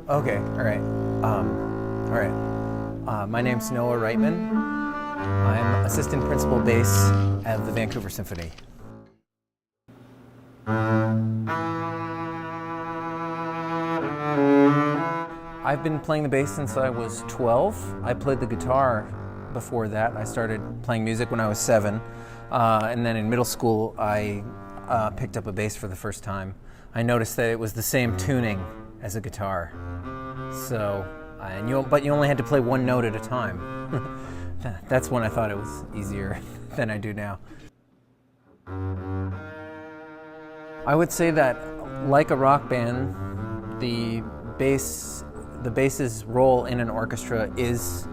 Okay, all right. My name's Noah Reitman. I'm assistant principal bass at the Vancouver Symphony. I've been playing the bass since I was 12. I played the guitar before that. I started playing music when I was 7. And then in middle school, I picked up a bass for the first time. I noticed that it was the same tuning as a guitar. So, but you only had to play one note at a time. That's when I thought it was easier than I do now. I would say that, like a rock band, the bass's role in an orchestra is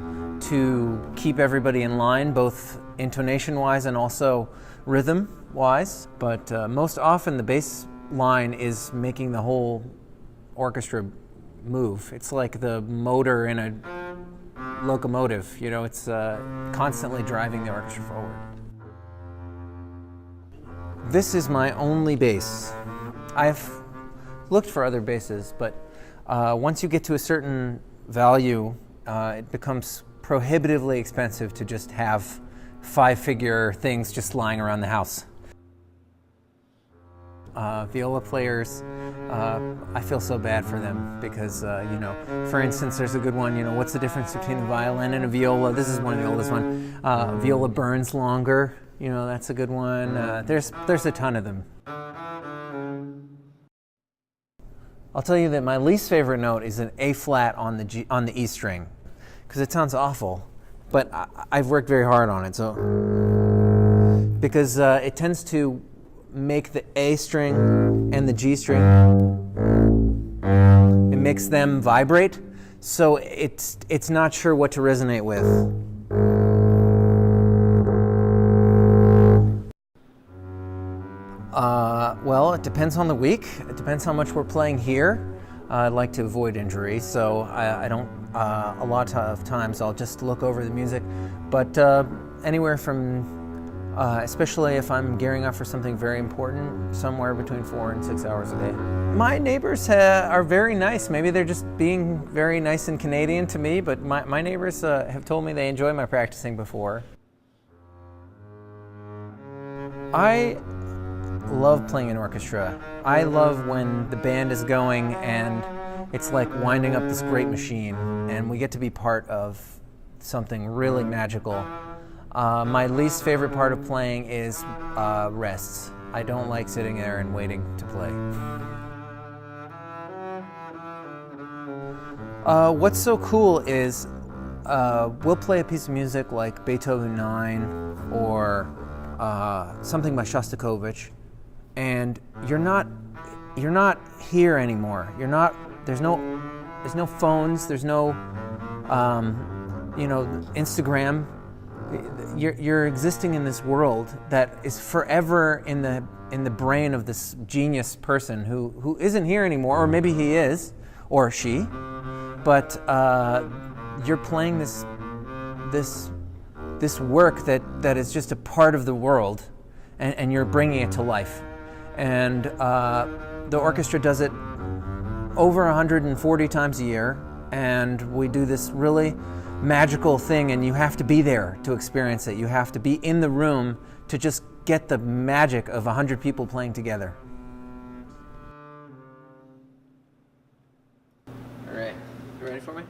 to keep everybody in line, both intonation-wise and also rhythm-wise. But most often the bass line is making the whole orchestra move. It's like the motor in a locomotive, you know, it's constantly driving the orchestra forward. This is my only bass. I've looked for other basses, but once you get to a certain value, it becomes prohibitively expensive to just have 5-figure things just lying around the house. Viola players, I feel so bad for them because, you know, for instance, there's a good one, you know, what's the difference between a violin and a viola? This is one of the oldest ones. Viola burns longer, you know, that's a good one. There's a ton of them. I'll tell you that my least favorite note is an A flat on the E string, because it sounds awful, but I've worked very hard on it. So because it tends to make the A string and the G string, it makes them vibrate, so it's not sure what to resonate with. Well, it depends on the week. It depends how much we're playing here. I'd like to avoid injury, so I don't, a lot of times I'll just look over the music, but anywhere from, especially if I'm gearing up for something very important, somewhere between 4 and 6 hours a day. My neighbors are very nice. Maybe they're just being very nice and Canadian to me, but my neighbors have told me they enjoy my practicing before. I love playing in orchestra. I love when the band is going and it's like winding up this great machine and we get to be part of something really magical. My least favorite part of playing is rests. I don't like sitting there and waiting to play. What's so cool is we'll play a piece of music like Beethoven 9 or something by Shostakovich, and you're not here anymore. There's no phones, there's no you know, Instagram. You're existing in this world that is forever in the brain of this genius person who isn't here anymore, or maybe he is, or she, but you're playing this work that is just a part of the world, and you're bringing it to life. And the orchestra does it over 140 times a year, and we do this really magical thing, and you have to be there to experience it. You have to be in the room to just get the magic of 100 people playing together. All right, you ready for me?